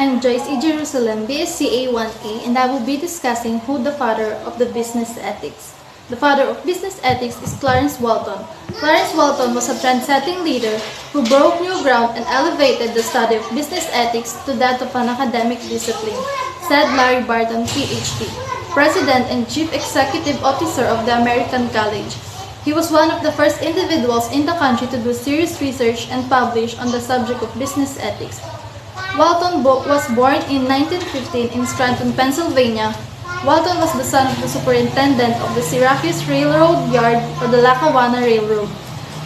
I'm Joyce E. Jerusalem, BSCA 1A, and I will be discussing who the father of the business ethics. The father of business ethics is Clarence Walton. Clarence Walton was a trendsetting leader who broke new ground and elevated the study of business ethics to that of an academic discipline, said Larry Barton, PhD, President and Chief Executive Officer of the American College. He was one of the first individuals in the country to do serious research and publish on the subject of business ethics. Walton was born in 1915 in Scranton, Pennsylvania. Walton was the son of the superintendent of the Syracuse Railroad Yard for the Lackawanna Railroad.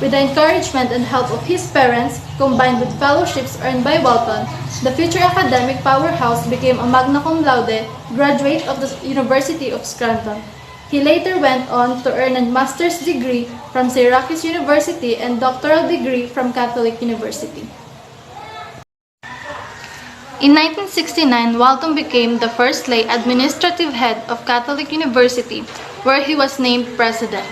With the encouragement and help of his parents, combined with fellowships earned by Walton, the future academic powerhouse became a magna cum laude graduate of the University of Scranton. He later went on to earn a master's degree from Syracuse University and doctoral degree from Catholic University. In 1969, Walton became the first lay administrative head of Catholic University, where he was named president.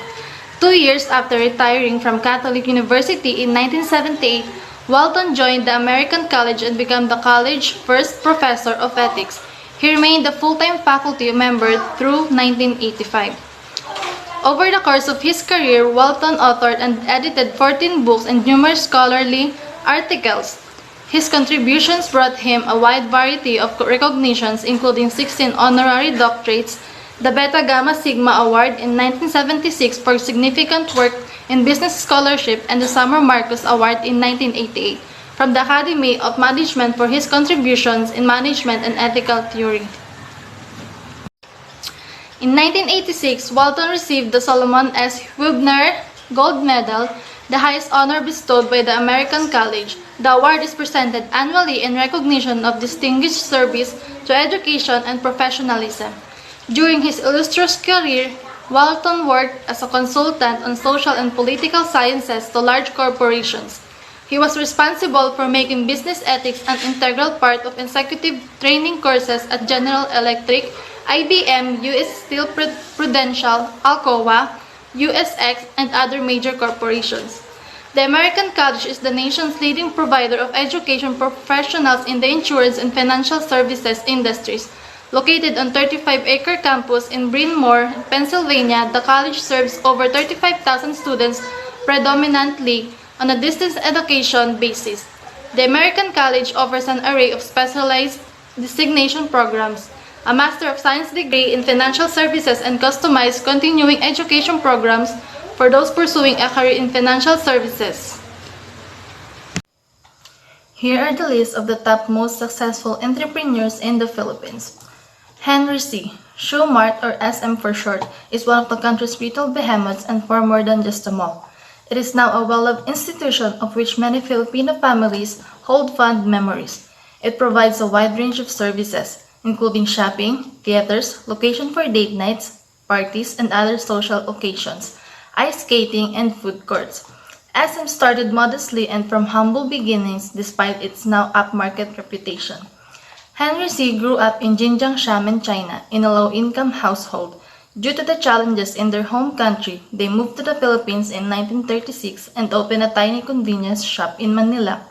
2 years after retiring from Catholic University in 1978, Walton joined the American College and became the college's first professor of ethics. He remained a full-time faculty member through 1985. Over the course of his career, Walton authored and edited 14 books and numerous scholarly articles. His contributions brought him a wide variety of recognitions, including 16 honorary doctorates, the Beta Gamma Sigma Award in 1976 for significant work in business scholarship, and the Summer Marcus Award in 1988 from the Academy of Management for his contributions in management and ethical theory. In 1986, Walton received the Solomon S. Hubner Gold Medal, the highest honor bestowed by the American College. The award is presented annually in recognition of distinguished service to education and professionalism. During his illustrious career, Walton worked as a consultant on social and political sciences to large corporations. He was responsible for making business ethics an integral part of executive training courses at General Electric, IBM, U.S. Steel Prudential, Alcoa, USX, and other major corporations. The American College is the nation's leading provider of education professionals in the insurance and financial services industries. Located on 35-acre campus in Bryn Mawr, Pennsylvania, the college serves over 35,000 students, predominantly on a distance education basis. The American College offers an array of specialized designation programs, a Master of Science degree in financial services, and customized continuing education programs for those pursuing a career in financial services. Here are the list of the top most successful entrepreneurs in the Philippines. Henry C. Shoe Mart, or SM for short, is one of the country's retail behemoths and far more than just a mall. It is now a well-loved institution of which many Filipino families hold fond memories. It provides a wide range of services, including shopping, theaters, location for date nights, parties, and other social occasions, ice skating, and food courts. SM started modestly and from humble beginnings despite its now upmarket reputation. Henry C. grew up in Jinjiang, Xiamen, China, in a low-income household. Due to the challenges in their home country, they moved to the Philippines in 1936 and opened a tiny convenience shop in Manila.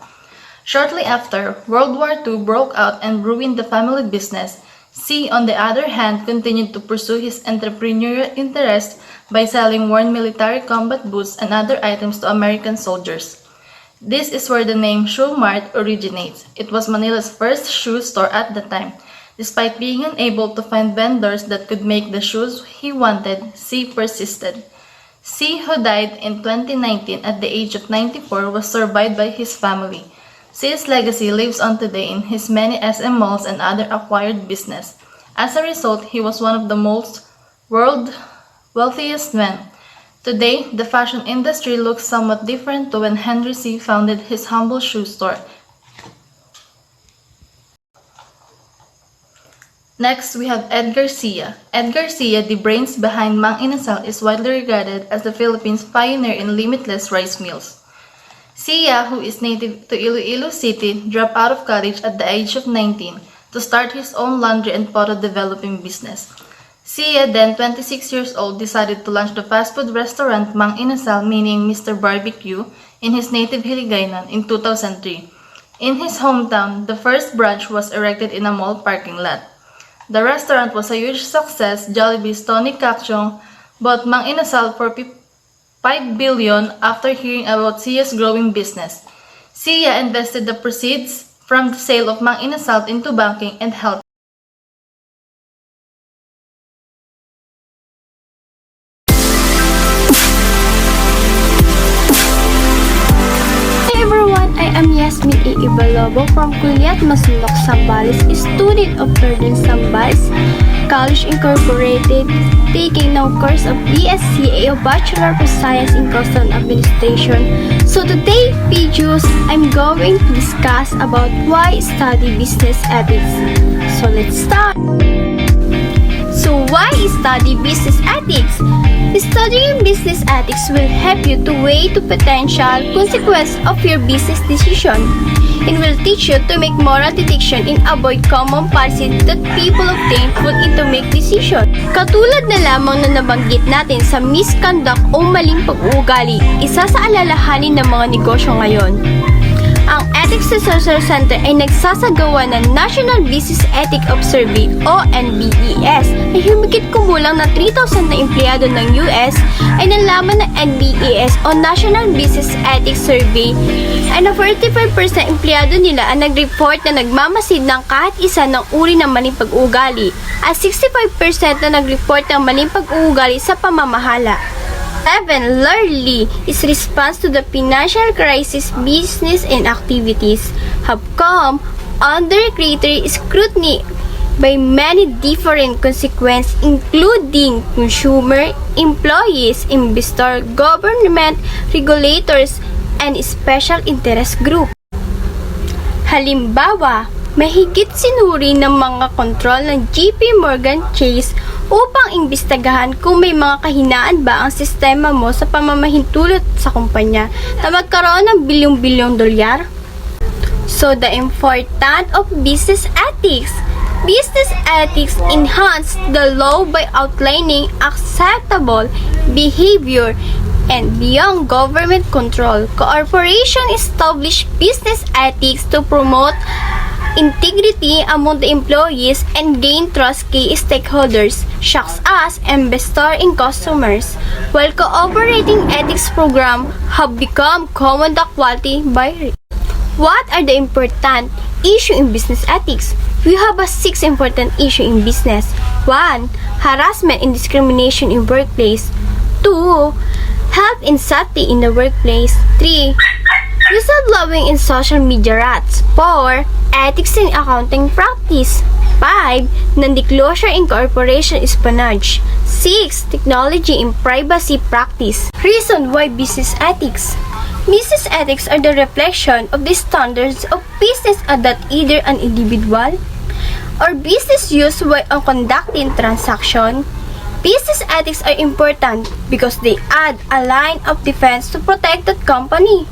Shortly after, World War II broke out and ruined the family business. C, on the other hand, continued to pursue his entrepreneurial interest by selling worn military combat boots and other items to American soldiers. This is where the name Shoe Mart originates. It was Manila's first shoe store at the time. Despite being unable to find vendors that could make the shoes he wanted, C persisted. C, who died in 2019 at the age of 94, was survived by his family. C's legacy lives on today in his many SM malls and other acquired business. As a result, he was one of the most world wealthiest men. Today, the fashion industry looks somewhat different to when Henry C. founded his humble shoe store. Next, we have Edgar Sia. Edgar Sia, the brains behind Mang Inasal, is widely regarded as the Philippines' pioneer in limitless rice mills. Sia, who is native to Iloilo City, dropped out of college at the age of 19 to start his own laundry and photo developing business. Sia, then 26 years old, decided to launch the fast food restaurant Mang Inasal, meaning Mr. Barbecue, in his native Hiligaynon in 2003. In his hometown, the first branch was erected in a mall parking lot. The restaurant was a huge success. Jollibee's Tony Kakchong bought Mang Inasal for 5 billion after hearing about Sia's growing business. Sia invested the proceeds from the sale of Mang Inasal into banking and health. Yasmin A. Ibalobo from Kuliat Masinloc, Zambales, student of Northern Zambales College Incorporated, taking now course of BSCA or Bachelor of Science in Coastal Administration. So today, videos, I'm going to discuss about why study business ethics. So let's start. So why study business ethics? Studying business ethics will help you to weigh the potential consequences of your business decision. It will teach you to make moral detection and avoid common policies that people obtain put into make decision. Katulad na lamang na nabanggit natin sa misconduct o maling pag-uugali, isa sa alalahanin ng mga negosyo ngayon. Ang Ethics Research Center ay nagsasagawa ng National Business Ethics of Survey o NBES na humigit kumulang na 3,000 na empleyado ng US ay nalaman ng NBES o National Business Ethics Survey ay na 45% empleyado nila ang nag-report na nagmamasid ng kahit isa ng uri ng maling pag-uugali at 65% na nag-report ng maling pag-uugali sa pamamahala. 7. Largely is response to the financial crisis, business and activities have come under greater scrutiny by many different consequences including consumer, employees, investor, government, regulators, and special interest group. Halimbawa, mahigit sinuri ng mga kontrol ng JP Morgan Chase upang imbestigahan kung may mga kahinaan ba ang sistema mo sa pamamahintulot sa kumpanya na magkaroon ng bilyong-bilyong dolyar. So, the importance of business ethics. Business ethics enhance the law by outlining acceptable behavior and beyond government control. Cooperation establish business ethics to promote integrity among the employees and gain trust key stakeholders, such as investors and customers, while cooperating ethics programs have become common quality by. What are the important issues in business ethics? We have 6 important issues in business. 1. Harassment and discrimination in workplace. 2. Health and safety in the workplace. 3. Whistleblowing in social media rats. 4. Ethics in accounting practice. 5. Non-disclosure in corporation espionage. 6. Technology in privacy practice. Reason why business ethics. Business ethics are the reflection of the standards of business that either an individual or business use while conducting transaction. Business ethics are important because they add a line of defense to protect the company.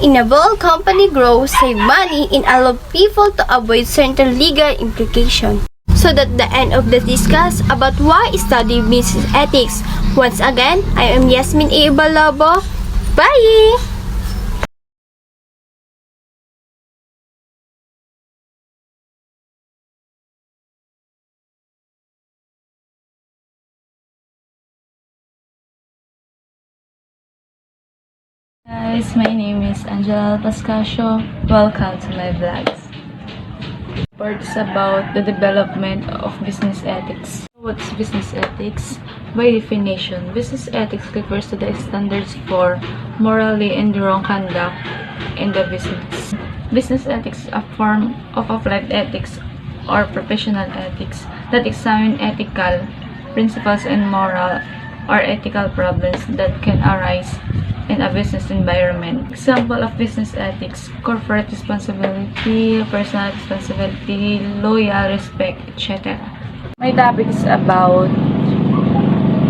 Enable company growth, save money, and allow people to avoid certain legal implications. So that's the end of the discuss about why study business ethics. Once again, I am Yasmin A. Ibalobo. Bye! Guys, my name is Angela Pascasio. Welcome to my vlogs. Part is about the development of business ethics. What's business ethics? By definition, business ethics refers to the standards for morally and wrong conduct in the business. Business ethics is a form of applied ethics or professional ethics that examine ethical principles and moral or ethical problems that can arise in a business environment. Example of business ethics: corporate responsibility, personal responsibility, loyal, respect, etc. My topic is about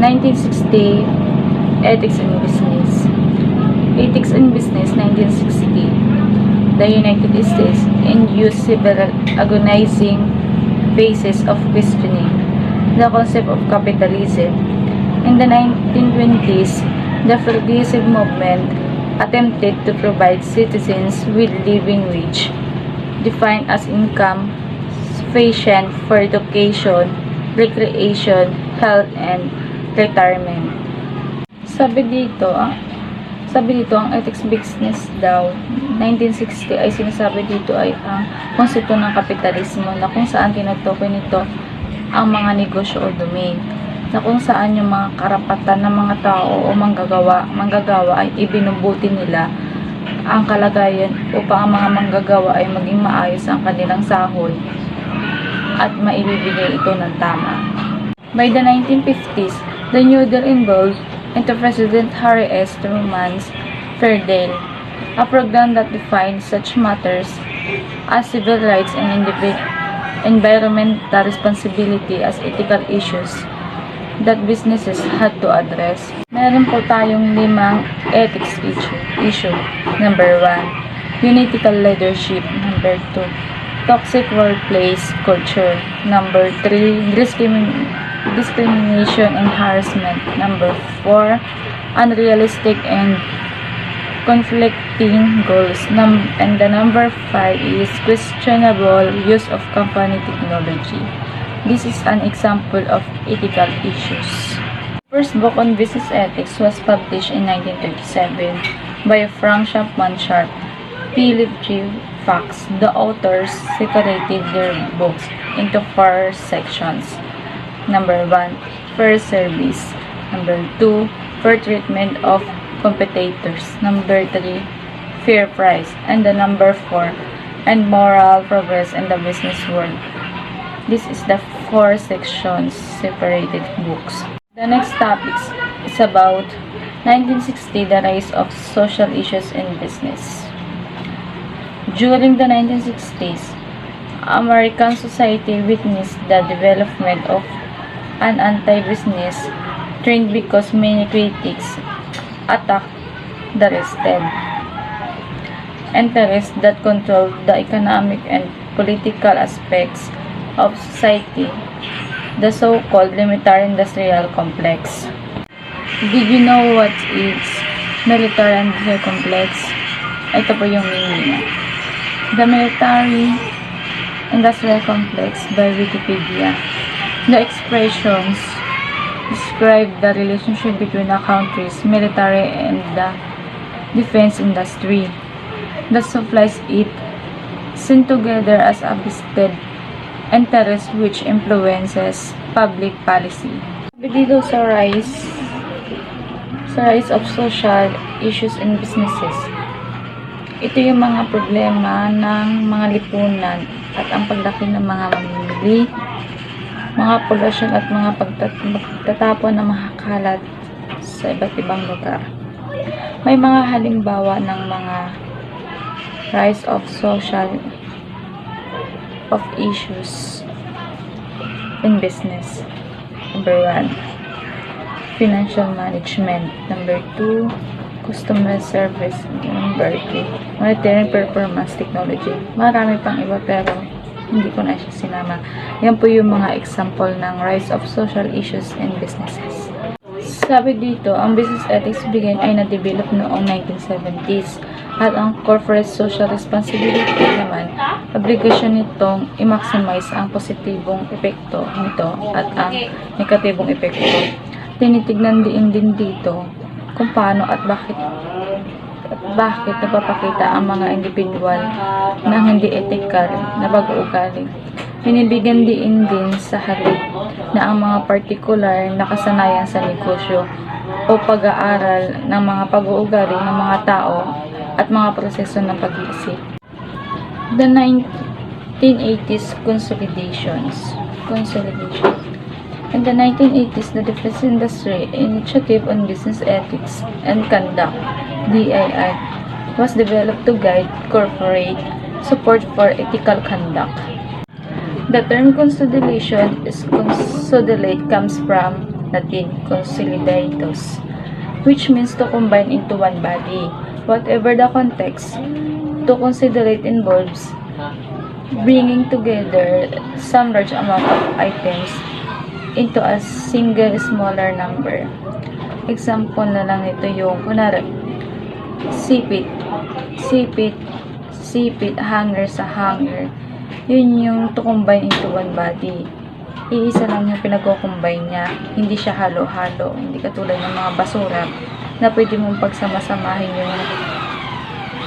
1960 ethics in business. Ethics in business 1960. The United States induced several agonizing phases of questioning the concept of capitalism. In the 1920s, the progressive movement attempted to provide citizens with living wage, defined as income sufficient for education, recreation, health, and retirement. Sabi dito, ang ethics business daw, 1960 ay sinasabi dito ay ang konsepto ng kapitalismo na kung saan tinutukoy nito ang mga negosyo o domain, na kung saan yung mga karapatan ng mga tao o manggagawa ay ibinubuti nila ang kalagayan upang ang mga manggagawa ay maging maayos ang kanilang sahod at maibibigay ito ng tama. By the 1950s, the New Deal evolved into President Harry S. Truman's Fair Deal, a program that defined such matters as civil rights and environmental responsibility as ethical issues that businesses had to address. Meron po tayong 5 ethics issue. Number 1, unethical leadership. Number 2, toxic workplace culture. Number 3, discrimination and harassment. Number 4, unrealistic and conflicting goals. And the number 5 is questionable use of company technology. This is an example of ethical issues. First book on business ethics was published in 1937 by Frank Chapman Sharp, Philip G. Fox. The authors separated their books into 4 sections. Number 1, fair service. Number 2, fair treatment of competitors. Number 3, fair price. And the number 4, and moral progress in the business world. This is the 4 sections separated books. The next topic is about 1960, the rise of social issues in business. During the 1960s, American society witnessed the development of an anti-business trend because many critics attacked the vested interests that controlled the economic and political aspects of society, the so-called military-industrial complex. Did you know what is military-industrial complex? Ito po yung meaning. The military-industrial complex by Wikipedia. The expressions describe the relationship between a country's military and the defense industry that supplies it, seen together as a vested interest which influences public policy. Dito sa rise of social issues in businesses. Ito yung mga problema ng mga lipunan at ang paglaki ng mga mamimili, mga pollution at mga pagtatapon ng mga kalat sa iba't ibang lugar. May mga halimbawa ng mga rise of social issues in business. Number 1, financial management. Number 2, customer service. Number 3, monitoring performance technology. Marami pang iba pero hindi ko na siya sinama. Yan po yung mga example ng rise of social issues in businesses. Sabi dito, ang business ethics began ay na-develop noong 1970s at ang corporate social responsibility naman, obligasyon nitong i-maximize ang positibong epekto nito at ang negatibong epekto. Tinitignan din dito kung paano at bakit napapakita ang mga individual na hindi ethical na pag-uugali. Binibigyan din sa halip na ang mga partikular na kasanayan sa negosyo o pag-aaral ng mga pag-uugali ng mga tao at mga proseso ng pag-iisip. The 1980s consolidations. In the 1980s, the Defense Industry Initiative on Business Ethics and Conduct (DII) was developed to guide corporate support for ethical conduct. The term consolidation comes from Latin consolidatus, which means to combine into one body. Whatever the context, to consolidate involves bringing together some large amount of items into a single smaller number. Example na lang ito yung, kunwari, sipit, sipit, sipit, hanger sa hanger. Yun yung to combine into one body. Iisa lang yung pinag-combine niya. Hindi siya halo-halo. Hindi katulad ng mga basura na pwede mong pagsama-samahin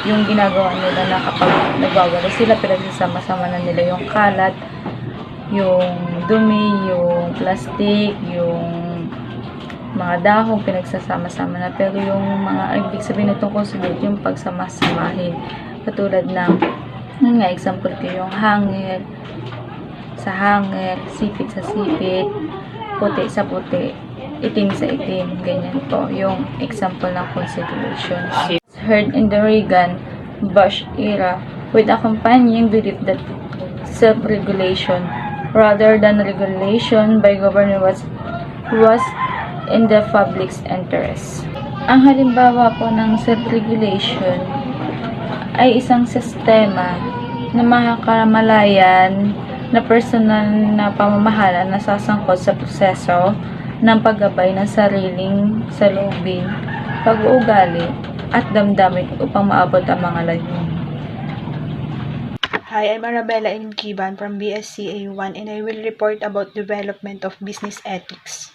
yung ginagawa nila na kapag nagwawala sila, pinagsasama-sama na nila yung kalat, yung dumi, yung plastic, yung mga dahon, pinagsasama-sama na. Pero yung mga ibig sabihin nitong consolidate, yung pagsama-samahin. Katulad ng, example ko yung hanger sa hanger, sipit sa sipit, puti sa puti, itim sa itim. Ganyan po yung example ng consolidation. Heard in the Reagan-Bush era with accompanying belief that self-regulation rather than regulation by government was in the public's interest. Ang halimbawa po ng self-regulation ay isang sistema na makakamalayan na personal na pamamahala na sasangkot sa proseso ng paggabay ng sariling salubin, pag-uugali, at damdamin upang maabot ang mga layunin. Hi, I'm Arabella Kiban from BSCA 1 and I will report about development of business ethics.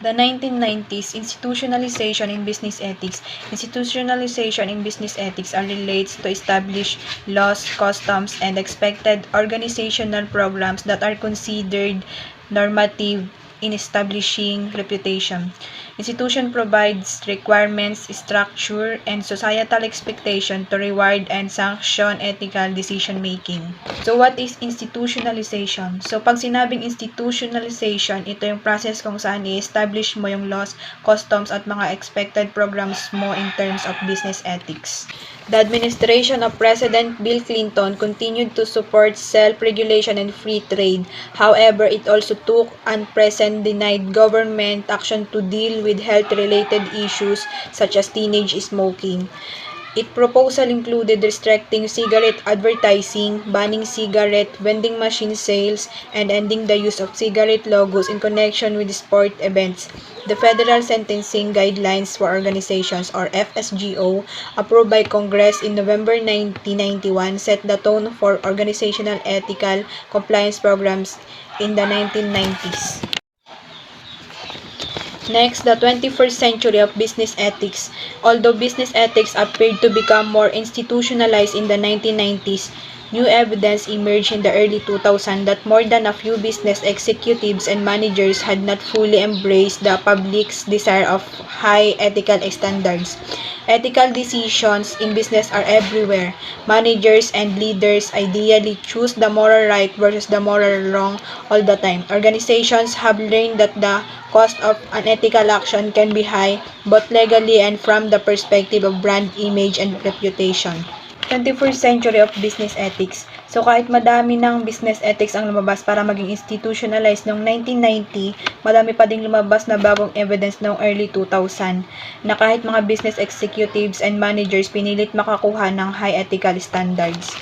The 1990s institutionalization in business ethics. Institutionalization in business ethics relates to establish laws, customs, and expected organizational programs that are considered normative in establishing reputation. Institution provides requirements, structure, and societal expectation to reward and sanction ethical decision-making. So, what is institutionalization? So, pag sinabing institutionalization, ito yung process kung saan i-establish mo yung laws, customs, at mga expected programs mo in terms of business ethics. The administration of President Bill Clinton continued to support self-regulation and free trade. However, it also took unprecedented government action to deal with health-related issues such as teenage smoking. Its proposal included restricting cigarette advertising, banning cigarette vending machine sales, and ending the use of cigarette logos in connection with sport events. The Federal Sentencing Guidelines for Organizations, or FSGO, approved by Congress in November 1991, set the tone for organizational ethical compliance programs in the 1990s. Next, the 21st century of business ethics. Although business ethics appeared to become more institutionalized in the 1990s, new evidence emerged in the early 2000s that more than a few business executives and managers had not fully embraced the public's desire of high ethical standards. Ethical decisions in business are everywhere. Managers and leaders ideally choose the moral right versus the moral wrong all the time. Organizations have learned that the cost of unethical action can be high, both legally and from the perspective of brand image and reputation. 21st century of business ethics. So kahit madami ng business ethics ang lumabas para maging institutionalized noong 1990, madami pa ding lumabas na bagong evidence noong early 2000 na kahit mga business executives and managers pinilit makakuha ng high ethical standards.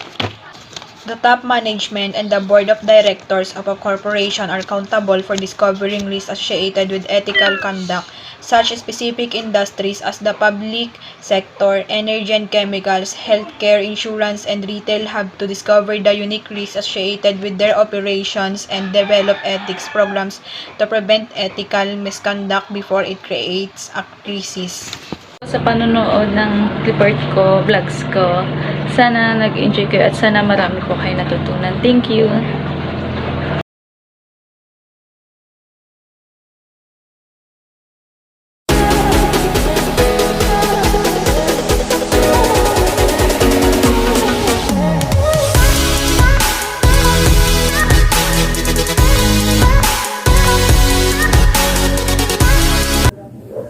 The top management and the board of directors of a corporation are accountable for discovering risks associated with ethical conduct. Such specific industries as the public sector, energy and chemicals, healthcare, insurance, and retail have to discover the unique risks associated with their operations and develop ethics programs to prevent ethical misconduct before it creates a crisis. Sa panonood ng report ko, vlogs ko, sana nag-enjoy kayo at sana marami ko kayo natutunan. Thank you!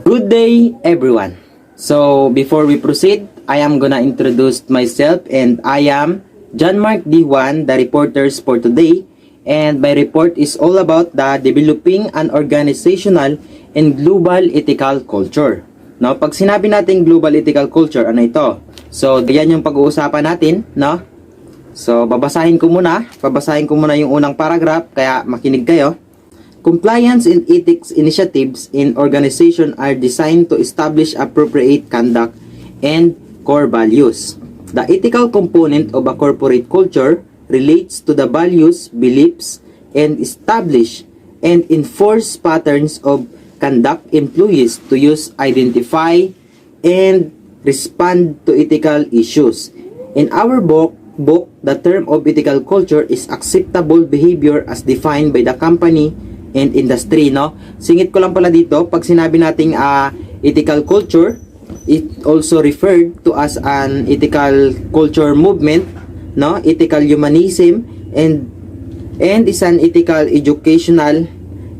Good day, everyone. So, before we proceed, I am gonna introduce myself, and I am John Mark D. Juan, the reporters for today, and my report is all about the developing an organizational and global ethical culture. Now, pag sinabi natin global ethical culture, ano ito? So, yan yung pag-uusapan natin, no? So, babasahin ko muna yung unang paragraph, kaya makinig kayo. Compliance and ethics initiatives in organization are designed to establish appropriate conduct and core values. The ethical component of a corporate culture relates to the values, beliefs, and establish and enforce patterns of conduct employees to use, identify, and respond to ethical issues. In our book, the term of ethical culture is acceptable behavior as defined by the company and industry, no? Singit ko lang pala dito, pag sinabi nating ethical culture, it also referred to as an ethical culture movement, no? Ethical humanism, and is an ethical educational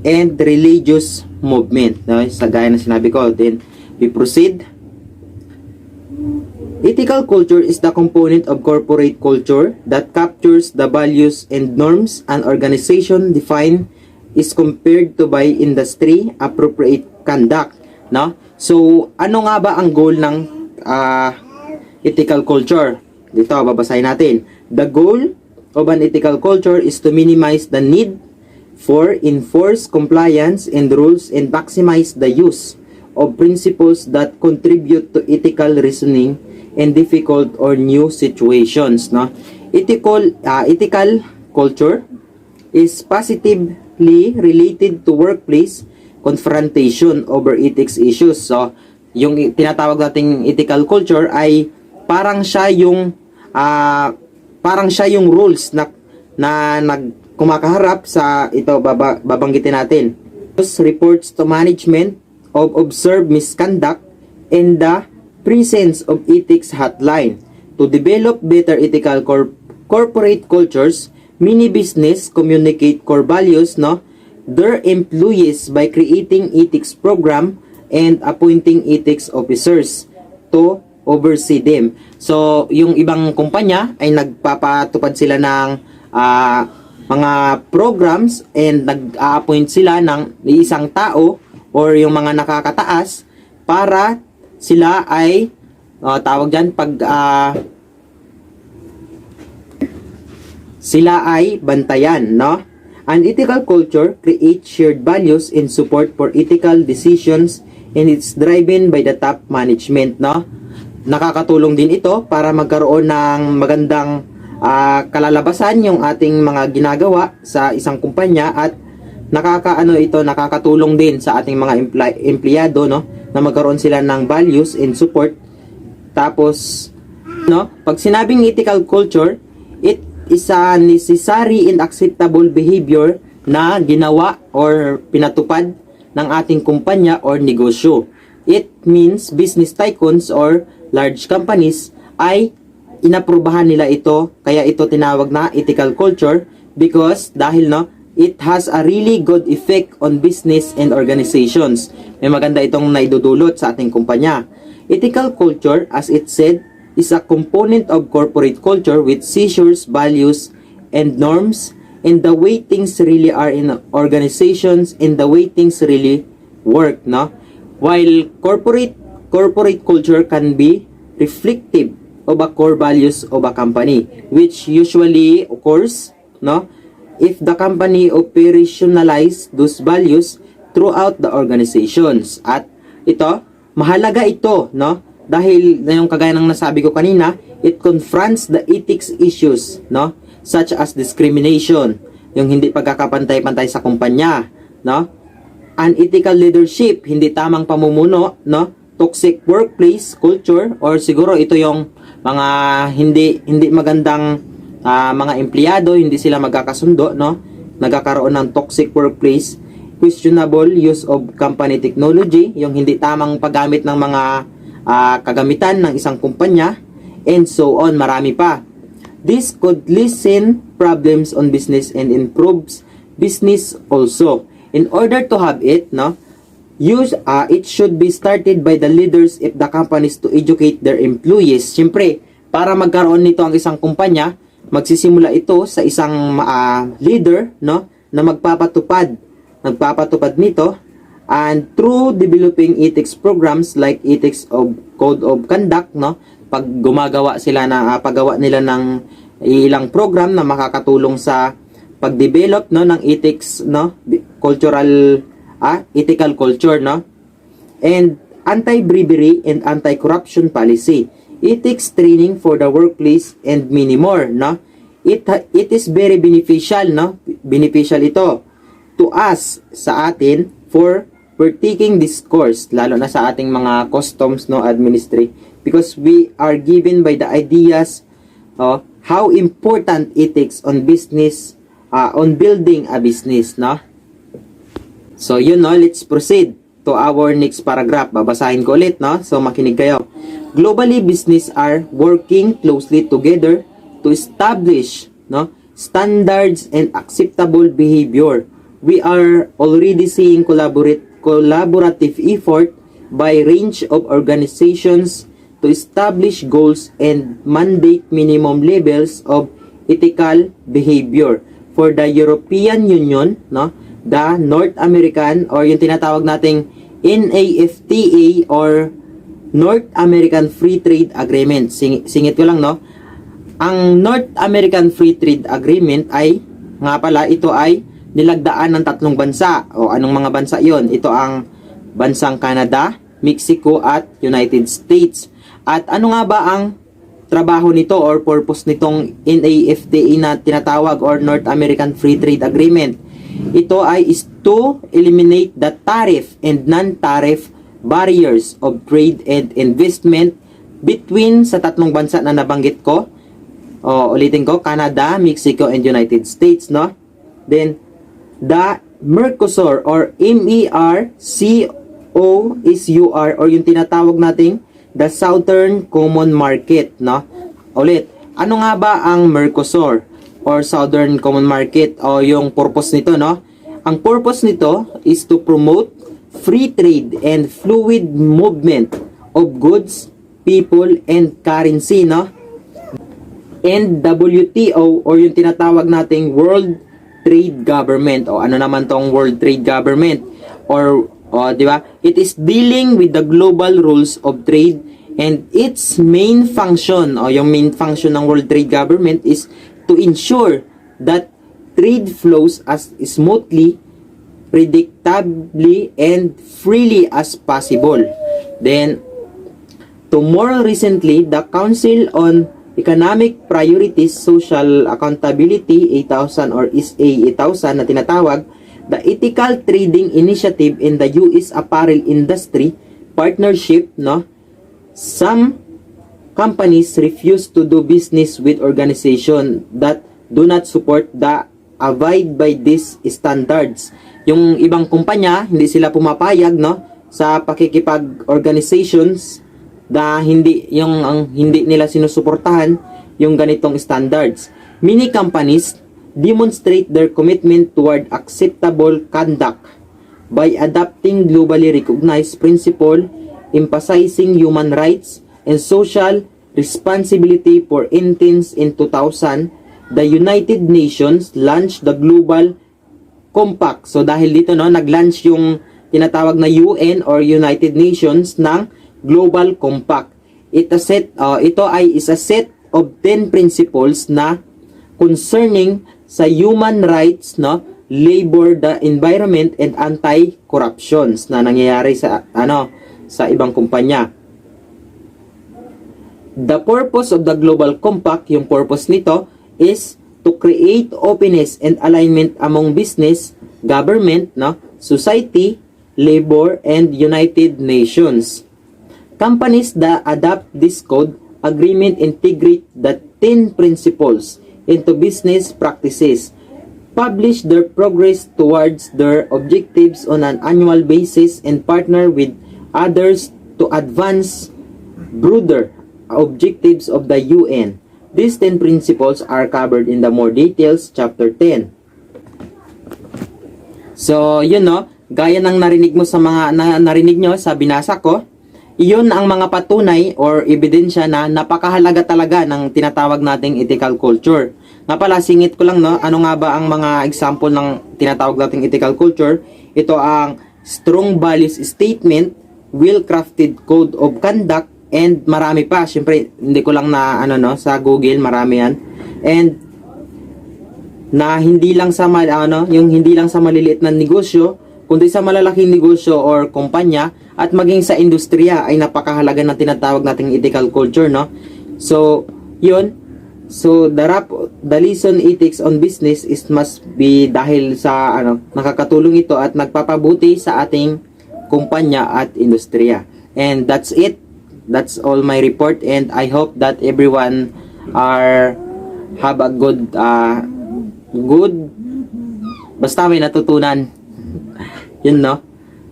and religious movement, no? Sa gaya na sinabi ko. Then we proceed. Ethical culture is the component of corporate culture that captures the values and norms an organization define is compared to by industry appropriate conduct, no? So ano nga ba ang goal ng ethical culture? Dito babasahin natin. The goal of an ethical culture is to minimize the need for enforced compliance and rules and maximize the use of principles that contribute to ethical reasoning in difficult or new situations, no? Ethical culture is positively related to workplace confrontation over ethics issues. So, yung tinatawag nating ethical culture ay parang siya yung rules na kumakaharap sa ito babanggitin natin. Reports to management of observed misconduct and the presence of ethics hotline. To develop better ethical corporate cultures, many business communicate core values, no, their employees by creating ethics program and appointing ethics officers to oversee them. So, yung ibang kumpanya ay nagpapatupad sila ng mga programs and nag-a-appoint sila ng isang tao or yung mga nakakataas para sila ay tawag dyan sila ay bantayan, no? An ethical culture creates shared values in support for ethical decisions and it's driven by the top management, no? Nakakatulong din ito para magkaroon ng magandang kalalabasan yung ating mga ginagawa sa isang kumpanya at nakakatulong din sa ating mga empleyado, no, na magkaroon sila ng values and support. Tapos, no, pag sinabing ethical culture, it is a necessary and acceptable behavior na ginawa or pinatupad ng ating kumpanya or negosyo. It means business tycoons or large companies ay inaprubahan nila ito, kaya ito tinawag na ethical culture because dahil, no, it has a really good effect on business and organizations. May maganda itong naidudulot sa ating kumpanya. Ethical culture, as it said, is a component of corporate culture which seizures values and norms and the way things really are in organizations and the way things really work, no? While corporate culture can be reflective of a core values of a company, which usually occurs, no, if the company operationalize those values throughout the organizations. At ito, mahalaga ito, no? Dahil yung kagaya ng nasabi ko kanina, it confronts the ethics issues, no? Such as discrimination, yung hindi pagkakapantay-pantay sa kumpanya, no? Unethical leadership, hindi tamang pamumuno, no? Toxic workplace culture, or siguro ito yung mga hindi magandang mga empleyado, hindi sila magkakasundo, no? Nagkakaroon ng toxic workplace, questionable use of company technology, yung hindi tamang paggamit ng mga kagamitan ng isang kumpanya, and so on, marami pa. This could lessen problems on business and improves business also. In order to have it, no, it should be started by the leaders if the companies to educate their employees. Siyempre, para magkaroon nito ang isang kumpanya, magsisimula ito sa isang leader, no, na magpapatupad nito, and through developing ethics programs like ethics of code of conduct, no, pag paggawa nila ng ilang program na makakatulong sa pagdevelop, no, ng ethics, no, ethical culture, no, and anti-bribery and anti-corruption policy. ethics training for the workplace, and many more, no? It is very beneficial, no? Beneficial ito to us, sa atin, for taking this course, lalo na sa ating mga customs, no, administrative, because we are given by the ideas how important ethics on business, on building a business, no? So, yun, no, let's proceed to our next paragraph. Babasahin ko ulit, no? So, makinig kayo. Globally, business are working closely together to establish, no, standards and acceptable behavior. We are already seeing collaborative effort by range of organizations to establish goals and mandate minimum levels of ethical behavior. For the European Union, no, the North American, or yung tinatawag nating NAFTA or North American Free Trade Agreement. Singit ko lang, no? Ang North American Free Trade Agreement ay, nga pala, ito ay nilagdaan ng 3 bansa. O anong mga bansa yon? Ito ang bansang Canada, Mexico, at United States. At ano nga ba ang trabaho nito or purpose nitong NAFTA na tinatawag or North American Free Trade Agreement? Ito ay is to eliminate the tariff and non-tariff barriers of trade and investment between sa 3 bansa na nabanggit ko. Ulitin ko, Canada, Mexico, and United States, no? Then, the Mercosur or MERCOSUR or yung tinatawag nating the Southern Common Market, no? Ulit, ano nga ba ang Mercosur or Southern Common Market o yung purpose nito, no? Ang purpose nito is to promote free trade and fluid movement of goods, people, and currency, no? And WTO or yung tinatawag nating World Trade Government o ano naman tong World Trade Government or di ba? It is dealing with the global rules of trade and its main function o yung main function ng World Trade Government is to ensure that trade flows as smoothly, predictably, and freely as possible. Then, to more recently, the Council on Economic Priorities, Social Accountability 8000 or SA 8000 na tinatawag, the Ethical Trading Initiative in the US Apparel Industry Partnership, no? Some companies refuse to do business with organizations that do not support the abide by these standards. Yung ibang kumpanya, hindi sila pumapayag, no, sa pakikipag-organizations na hindi nila sinusuportahan yung ganitong standards. Many companies demonstrate their commitment toward acceptable conduct by adopting globally recognized principles, emphasizing human rights and social responsibility. For instance, in 2000, the United Nations launched the Global Compact. So dahil dito, no, nag-launch yung tinatawag na UN or United Nations ng Global Compact. Ito ay is a set of 10 principles na concerning sa human rights, no, labor, the environment, and anti-corruptions na nangyayari sa ibang kumpanya. The purpose of the Global Compact, yung purpose nito is to create openness and alignment among business, government, no, society, labor, and United Nations. Companies that adopt this code agreement integrate the 10 principles into business practices, publish their progress towards their objectives on an annual basis, and partner with others to advance broader objectives of the UN. These 10 principles are covered in the more details, chapter 10. So, yun, no, gaya ng narinig mo sa mga narinig nyo sa binasa ko, iyon ang mga patunay or ebidensya na napakahalaga talaga ng tinatawag nating ethical culture. Nga pala, singit ko lang, no, ano nga ba ang mga example ng tinatawag nating ethical culture? Ito ang strong values statement, well-crafted code of conduct, and marami pa. Siyempre, hindi ko lang na, sa Google, marami yan. And, na hindi lang sa, yung hindi lang sa maliliit na negosyo, kundi sa malalaking negosyo or kumpanya at maging sa industriya ay napakahalaga ng tinatawag nating ethical culture, no? So, yun. So, the lesson ethics on business is must be dahil sa nakakatulong ito at nagpapabuti sa ating kumpanya at industriya. And that's it. That's all my report, and I hope that everyone have a good basta may natutunan. Yun, no?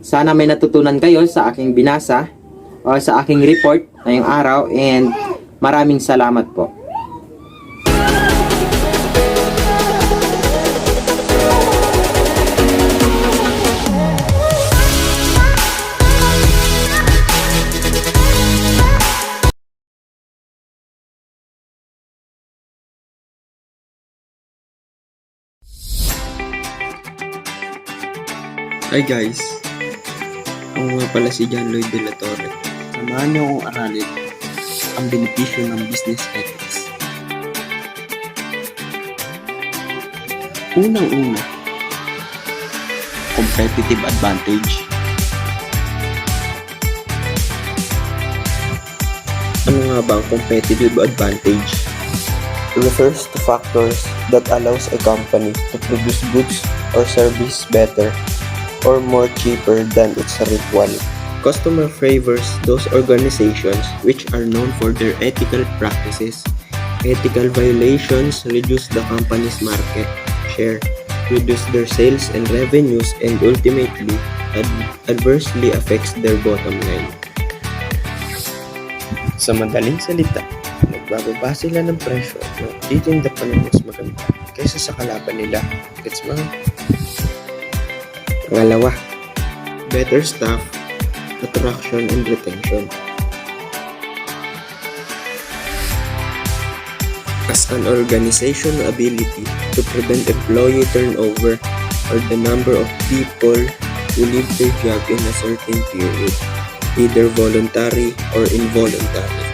Sana may natutunan kayo sa aking binasa o sa aking report ngayong araw, and maraming salamat po. Hi guys! Ako nga pala si John Lloyd de la Torre. Samahan niyo akong aralin ang benepisyo ng business ethics. Unang-una, competitive advantage. Ano nga ba ang competitive advantage? It refers to factors that allows a company to produce goods or service better or more cheaper than its rival. Customer favors those organizations which are known for their ethical practices. Ethical violations reduce the company's market share, reduce their sales and revenues, and ultimately adversely affects their bottom line. Sa madaling salita, nagbababa sila ng presyo at nagtitinda pa ng mas maganda kaysa sa kalaban nila. Gets mo? Pangalawa, better staff, attraction and retention. As an organization ability to prevent employee turnover or the number of people who leave their job in a certain period, either voluntary or involuntary.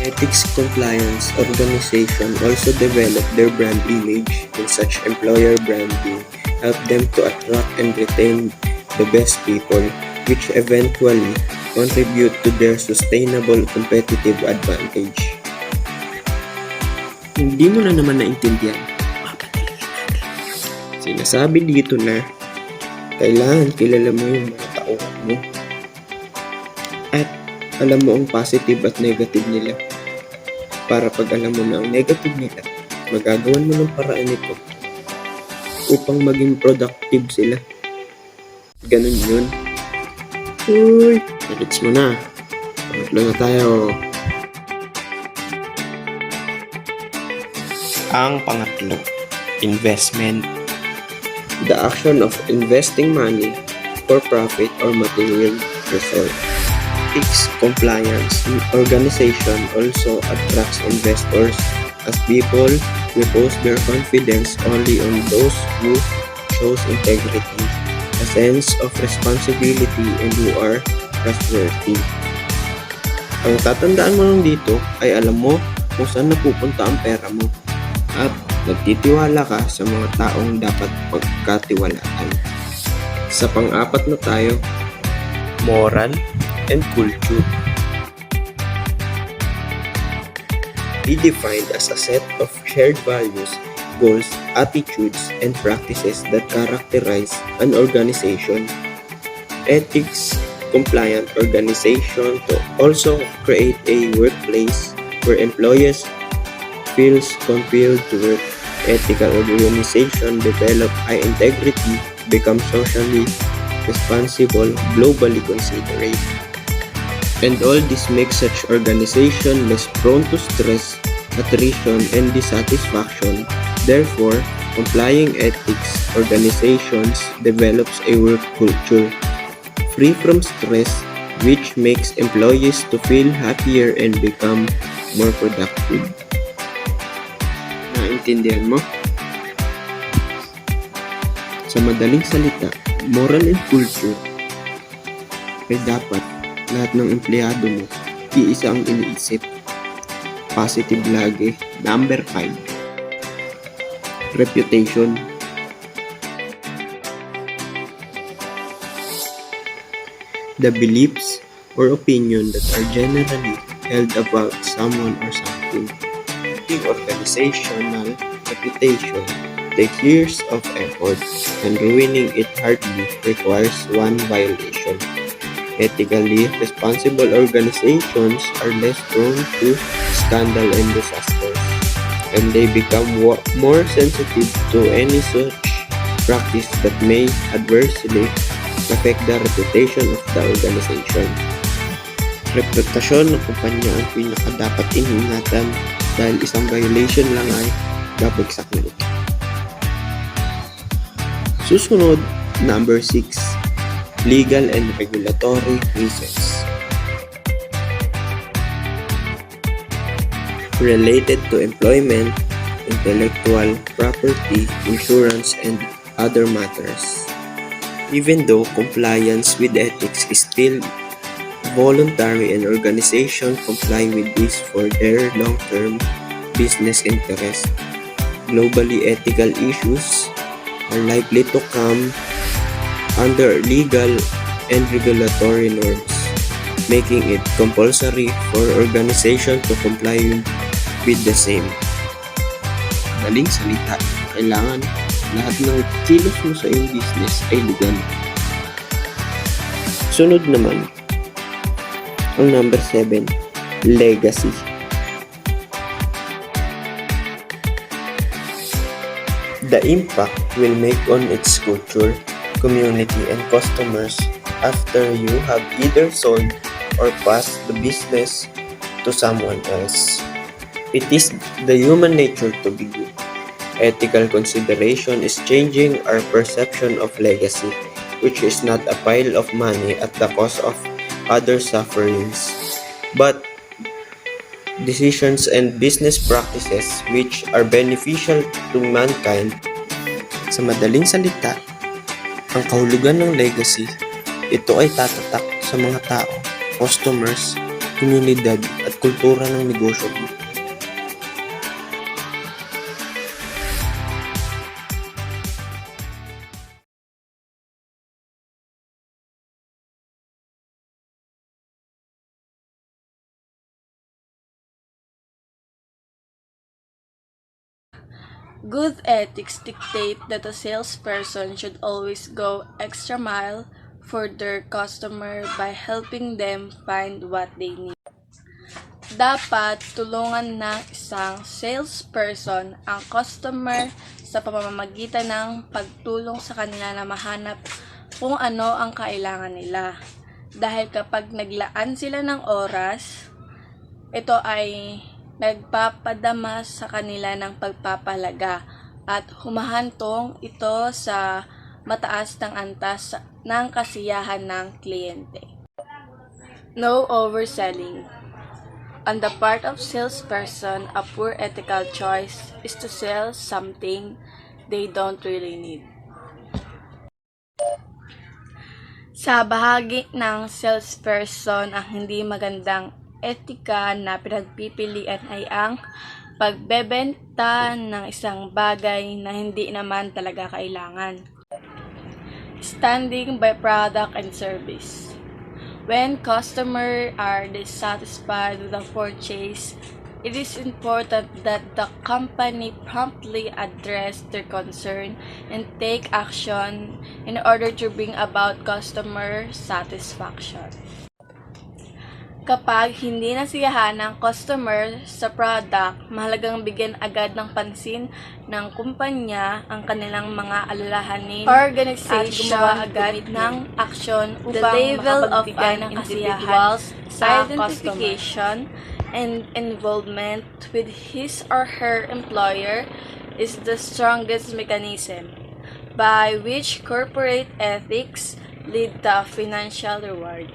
Ethics compliance organization also develop their brand image in such employer branding help them to attract and retain the best people, which eventually contribute to their sustainable competitive advantage. Hindi mo na naman naintindihan. Sinasabi dito na kailangan kilala mo yung mga tauhan mo at alam mo ang positive at negative nila. Para pag alam mo na ang negative nila, magagawan mo ng paraan ito upang maging productive sila. Ganun yun. Uy, nagets mo na. Pangatlo na tayo. Ang pangatlo, investment. The action of investing money for profit or material result. Ethics compliance organization also attracts investors as people repose their confidence only on those who shows integrity, a sense of responsibility, and who are trustworthy. Ang tatandaan mo lang dito ay alam mo kung saan napupunta ang pera mo at nagtitiwala ka sa mga taong dapat pagkatiwalaan. Sa pang-apat na tayo, moral and culture. Be defined as a set of shared values, goals, attitudes, and practices that characterize an organization. Ethics compliant organization to also create a workplace where employees feels compelled to work. Ethical organization develop high integrity, become socially responsible, globally considerate. And all this makes such organization less prone to stress, attrition, and dissatisfaction. Therefore, complying ethics organizations develops a work culture free from stress, which makes employees to feel happier and become more productive. Naintindihan mo? Sa madaling salita, moral and culture ay dapat lahat ng empleyado mo iisa ang iniisip. Positive lagi. Number 5. Reputation. the beliefs or opinion that are generally held about someone or something. Building organizational reputation takes years of effort, and ruining it hardly requires one violation. Ethically responsible organizations are less prone to scandal and disasters, and they become more sensitive to any such practice that may adversely affect the reputation of the organization. Reputasyon ng kumpanya ang pinakadapat iningatan dahil isang violation lang ay babagsak na ito. Susunod, number 6, legal and regulatory reasons. Related to employment, intellectual property, insurance, and other matters. Even though compliance with ethics is still voluntary and organizations comply with this for their long-term business interest, globally ethical issues are likely to come under legal and regulatory norms, making it compulsory for organizations to comply with the same. Daling salita, kailangan lahat ng kilos mo sa iyong business ay legal. Sunod naman, ang number 7, legacy. The impact will make on its culture, community, and customers after you have either sold or passed the business to someone else. It is the human nature to be good. Ethical consideration is changing our perception of legacy, which is not a pile of money at the cost of other sufferings, but decisions and business practices which are beneficial to mankind. Sa madaling salita, ang kahulugan ng legacy, ito ay tatatak sa mga tao, customers, komunidad at kultura ng negosyo mo. Good ethics dictate that a salesperson should always go extra mile for their customer by helping them find what they need. Dapat tulungan ng isang salesperson ang customer sa pamamagitan ng pagtulong sa kanila na mahanap kung ano ang kailangan nila. Dahil kapag naglaan sila ng oras, ito ay nagpapadama sa kanila ng pagpapahalaga at humahantong ito sa mataas ng antas ng kasiyahan ng kliyente. No overselling. On the part of salesperson, a poor ethical choice is to sell something they don't really need. Sa bahagi ng salesperson, ang hindi magandang etika na pinagpipilian ay ang pagbebenta ng isang bagay na hindi naman talaga kailangan. Standing by product and service. When customers are dissatisfied with the purchase, it is important that the company promptly address their concern and take action in order to bring about customer satisfaction. Kapag hindi nasiyahan ng customer sa product, mahalagang bigyan agad ng pansin ng kumpanya ang kanilang mga alalahanin at gumawa agad ng aksyon upang makapagbigay ng kasiyahan sa identification and involvement with his or her employer is the strongest mechanism by which corporate ethics lead to financial reward.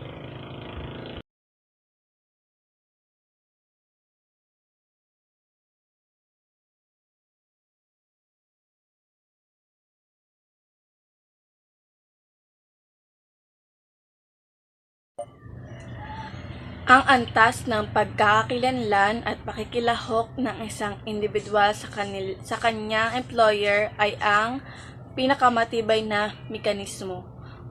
Ang antas ng pagkakakilanlan at pakikilahok ng isang individual sa kanyang employer ay ang pinakamatibay na mekanismo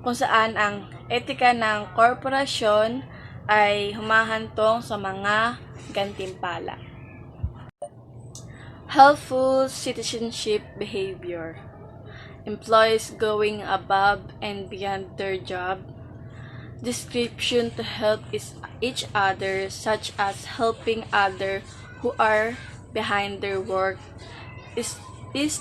kung saan ang etika ng korporasyon ay humahantong sa mga gantimpala. Helpful citizenship behavior. Employees going above and beyond their job. Description to help each other, such as helping others who are behind their work, is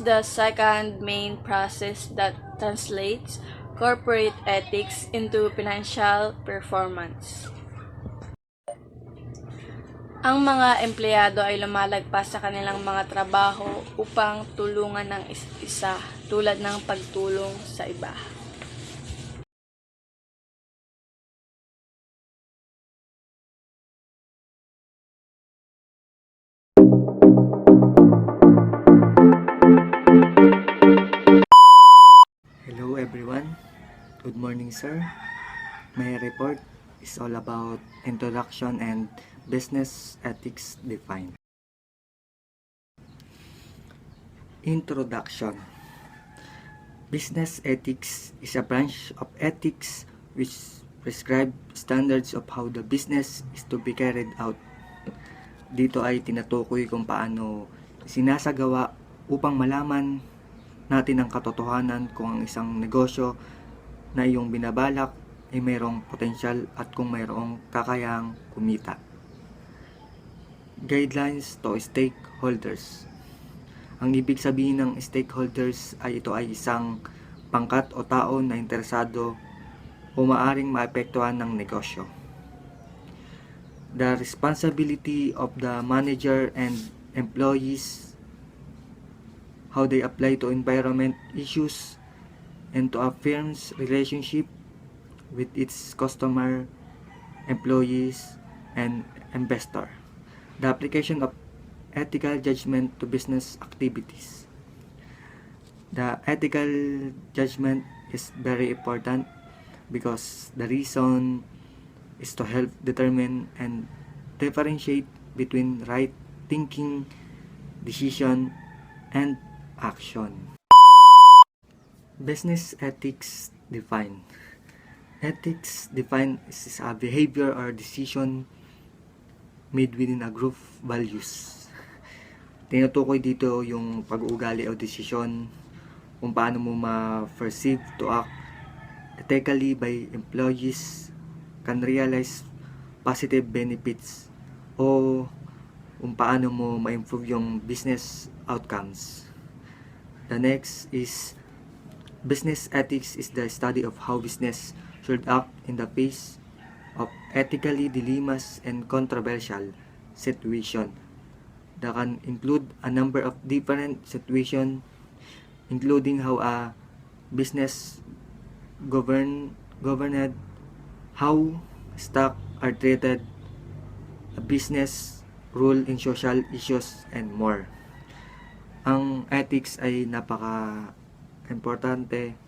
the second main process that translates corporate ethics into financial performance. Ang mga empleyado ay lumalagpas sa kanilang mga trabaho upang tulungan ng isa tulad ng pagtulong sa iba. Hello everyone. Good morning, sir. My report is all about introduction and business ethics defined. Introduction. Business ethics is a branch of ethics which prescribe standards of how the business is to be carried out. Dito ay tinatukoy kung paano sinasagawa upang malaman natin ang katotohanan kung ang isang negosyo na iyong binabalak ay mayroong potensyal at kung mayroong kakayahang kumita. Guidelines to stakeholders. Ang ibig sabihin ng stakeholders ay ito ay isang pangkat o tao na interesado o maaring maapektuhan ng negosyo. The responsibility of the manager and employees, how they apply to environment issues and to a firm's relationship with its customer, employees, and investor. The application of ethical judgment to business activities. The ethical judgment is very important because the reason is to help determine and differentiate between right thinking, decision, and action. Business ethics defined. Ethics defined is a behavior or decision made within a group values. Tinutukoy dito yung pag-uugali o desisyon kung paano mo ma-perceive to act ethically by employees can realize positive benefits o kung paano mo ma-improve yung business outcomes. The next is business ethics is the study of how business should act in the face of ethically dilemmas and controversial situation that can include a number of different situations, including how a business governed, how stock are treated, a business rule in social issues, and more. Ang ethics ay napaka-importante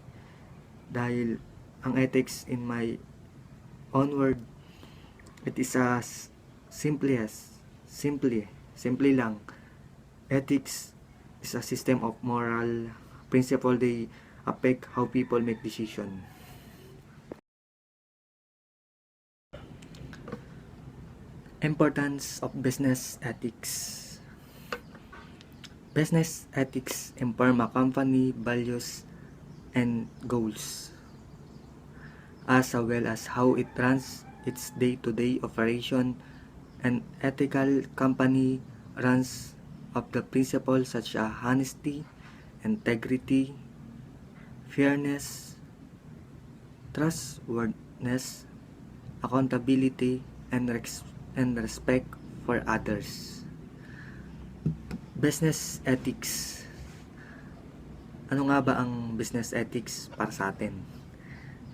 dahil ang ethics in my own word, it is as simply lang. Ethics is a system of moral principle. They affect how people make decisions. Importance of business ethics. Business ethics inform a company values and goals, as well as how it runs its day-to-day operation. An ethical company runs of the principles such as honesty, integrity, fairness, trustworthiness, accountability, and respect for others. Business ethics. Ano nga ba ang business ethics para sa atin?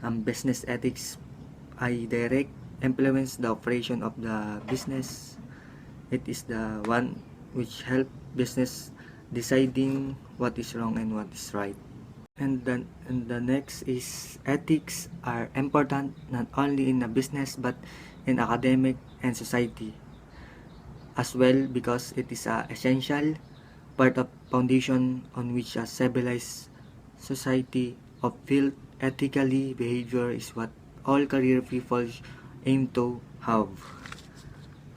Ang business ethics ay direct influence the operation of the business. It is the one which help business deciding what is wrong and what is right. And the next is ethics are important not only in a business but in academic and society as well, because it is a essential part of foundation on which a civilized society of built ethically behavior is what all career people aim to have.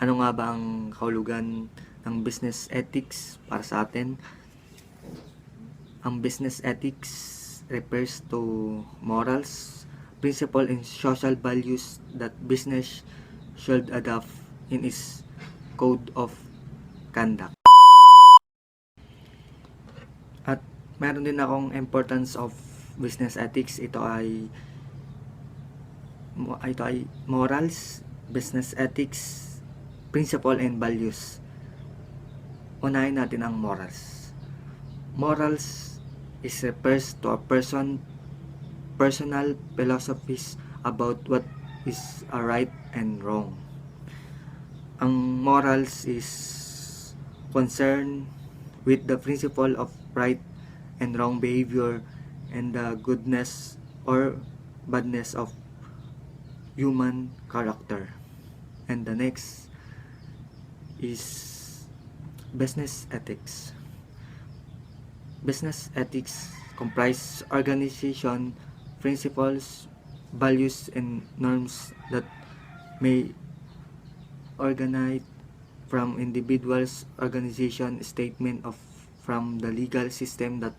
Ano nga ba ang kahulugan ng business ethics para sa atin? Ang business ethics refers to morals, principles, and social values that business should adopt in its code of conduct. At meron din akong importance of business ethics. Ito ay morals, business ethics, principle, and values. Unahin natin ang morals. Morals is refers to a personal philosophies about what is a right and wrong. Ang morals is concerned with the principle of right and wrong behavior and the goodness or badness of human character. And the next is business ethics. Business ethics comprise organization principles, values, and norms that may originate from individuals, organization, statement of from the legal system that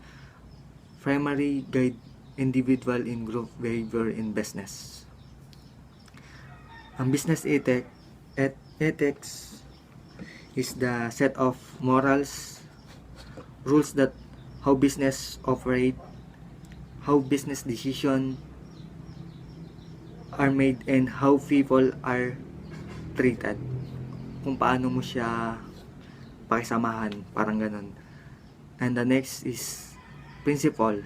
primarily guide individual in group behavior in business. Ang business ethics is the set of morals, rules that how business operate, how business decision are made, and how people are treated. Kung paano mo siya pakisamahan, parang ganun. And the next is principle.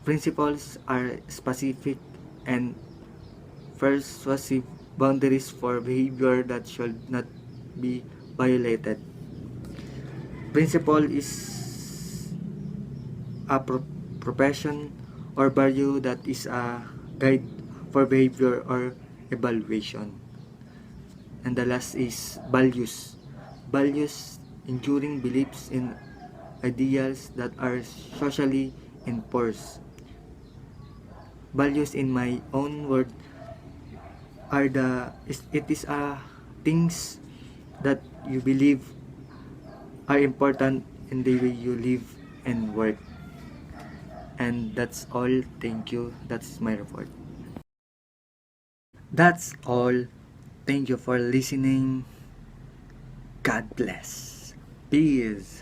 Principles are specific and persuasive boundaries for behavior that should not be violated. Principle is a profession or value that is a guide for behavior or evaluation. And the last is values. Values, enduring beliefs in ideals that are socially enforced. Values, in my own word, are it is things that you believe are important in the way you live and work. And that's all. Thank you. That's my report. That's all. Thank you for listening. God bless. Peace.